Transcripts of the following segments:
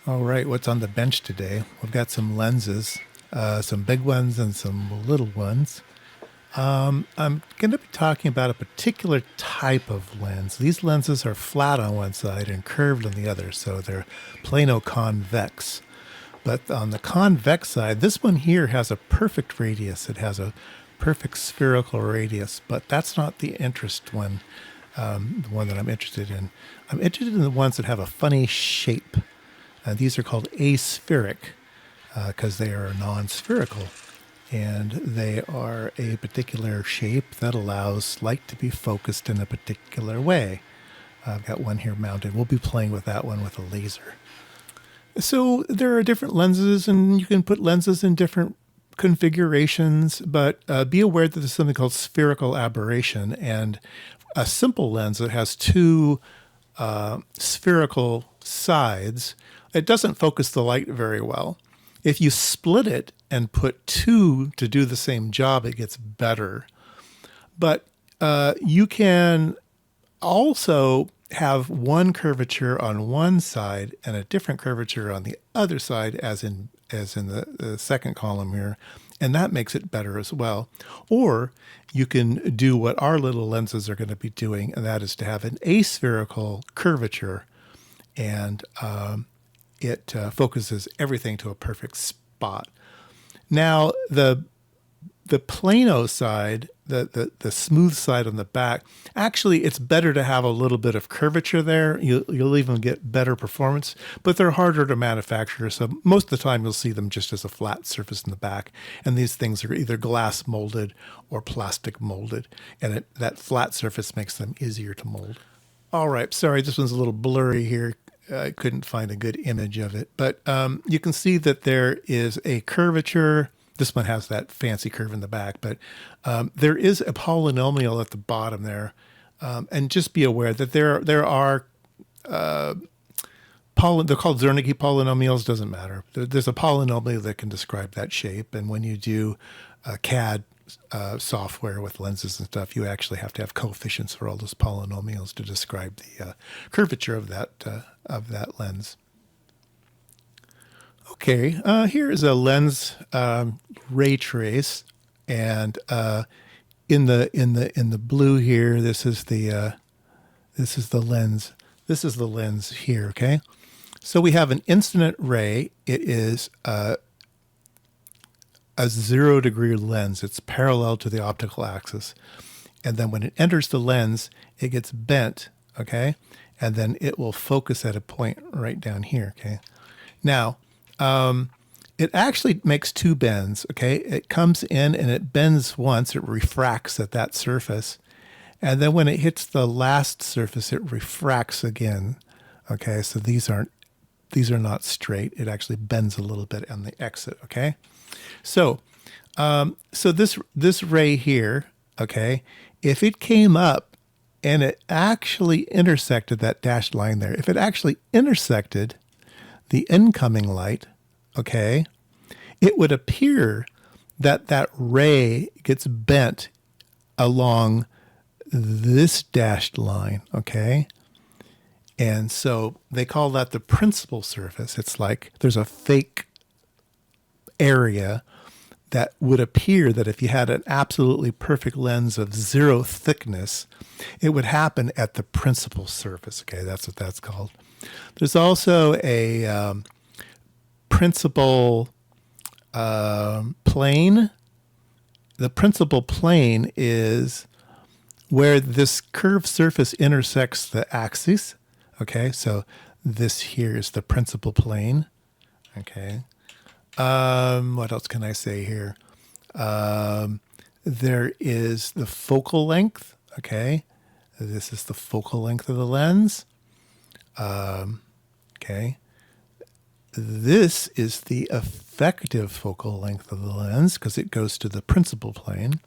All right, what's on the bench today? We've got some lenses, some big ones and some little ones. I'm going to be talking about a particular type of lens. These lenses are flat on one side and curved on the other, so they're Plano convex. But on the convex side, this one here has a perfect radius. It has a perfect spherical radius, but that's not the interest one, the one that I'm interested in. I'm interested in the ones that have a funny shape. These are called aspheric because they are non-spherical. And they are a particular shape that allows light to be focused in a particular way. I've got one here mounted. We'll be playing with that one with a laser. So there are different lenses, and you can put lenses in different configurations, but be aware that there's something called spherical aberration. And a simple lens that has two spherical sides, it doesn't focus the light very well. If you split it and put two to do the same job, it gets better. But you can also have one curvature on one side and a different curvature on the other side, as in the second column here, and that makes it better as well. Or you can do what our little lenses are going to be doing, and that is to have an aspherical curvature, and it focuses everything to a perfect spot. Now, the plano side, the smooth side on the back, actually, it's better to have a little bit of curvature there. You'll even get better performance, but they're harder to manufacture. So most of the time, you'll see them just as a flat surface in the back. And these things are either glass molded or plastic molded. And that flat surface makes them easier to mold. All right, sorry, this one's a little blurry here. I couldn't find a good image of it, but you can see that there is a curvature. This one has that fancy curve in the back, but there is a polynomial at the bottom there. And just be aware that there are, they're called Zernike polynomials, doesn't matter. There's a polynomial that can describe that shape. And when you do CAD software with lenses and stuff, you actually have to have coefficients for all those polynomials to describe the curvature of that lens. Okay, here is a lens ray trace, and in the blue here, this is the lens. This is the lens here. Okay, so we have an incident ray. It is a 0-degree lens. It's parallel to the optical axis. And then when it enters the lens, it gets bent, okay? And then it will focus at a point right down here, okay? Now, it actually makes two bends, okay? It comes in and it bends once. It refracts at that surface. And then when it hits the last surface, it refracts again, okay? So these are not straight. It actually bends a little bit on the exit, okay? So this ray here, okay, if it came up and it actually intersected that dashed line there, if it actually intersected the incoming light, okay, it would appear that that ray gets bent along this dashed line, okay? And so they call that the principal surface. It's like there's a fake area that would appear that if you had an absolutely perfect lens of zero thickness, it would happen at the principal surface. Okay, that's what that's called. There's also a principal plane. The principal plane is where this curved surface intersects the axis. Okay, so this here is the principal plane. Okay. What else can I say here? There is the focal length. Okay. This is the focal length of the lens. Okay. This is the effective focal length of the lens because it goes to the principal plane.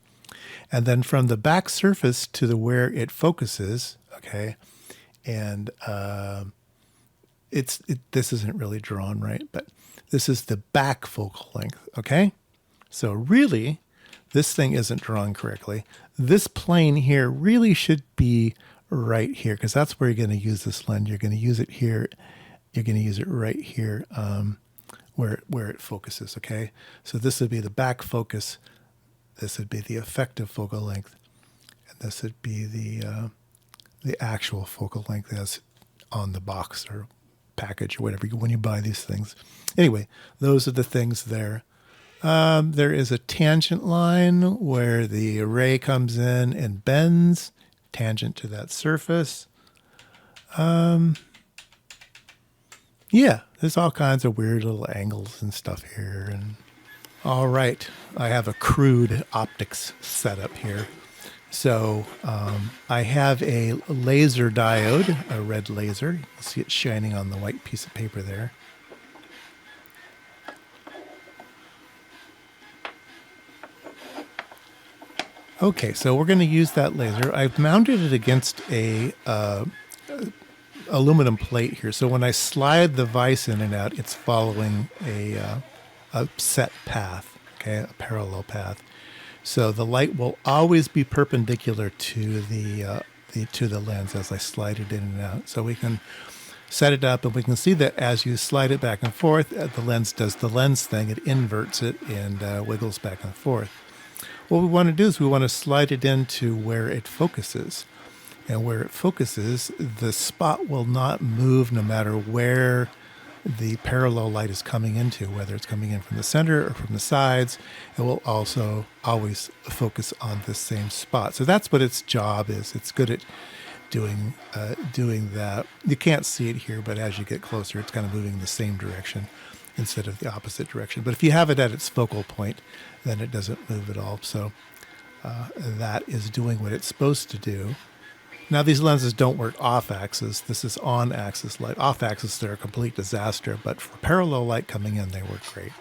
And then from the back surface to where it focuses, okay, and this isn't really drawn right, but this is the back focal length, okay? So really, this thing isn't drawn correctly. This plane here really should be right here because that's where you're going to use this lens. You're going to use it here you're going to use it right here where it focuses, okay? So this would be the back focus. This would be the effective focal length. And this would be the actual focal length as on the box or package or whatever when you buy these things. Anyway, those are the things there. There is a tangent line where the array comes in and bends tangent to that surface. Yeah, there's all kinds of weird little angles and stuff here. And all right, I have a crude optics setup here. So I have a laser diode, a red laser. You can see it shining on the white piece of paper there. Okay, so we're going to use that laser. I've mounted it against a aluminum plate here. So when I slide the vise in and out, it's following a set path, okay, a parallel path. So the light will always be perpendicular to the lens as I slide it in and out. So we can set it up, and we can see that as you slide it back and forth, the lens does the lens thing. It inverts it and wiggles back and forth. What we want to do is we want to slide it into where it focuses. And where it focuses, the spot will not move no matter where the parallel light is coming into, whether it's coming in from the center or from the sides. It will also always focus on the same spot. So that's what its job is. It's good at doing that. You can't see it here, but as you get closer, it's kind of moving the same direction instead of the opposite direction. But if you have it at its focal point, then it doesn't move at all. So that is doing what it's supposed to do. Now, these lenses don't work off-axis. This is on-axis light. Off-axis, they're a complete disaster, but for parallel light coming in, they work great.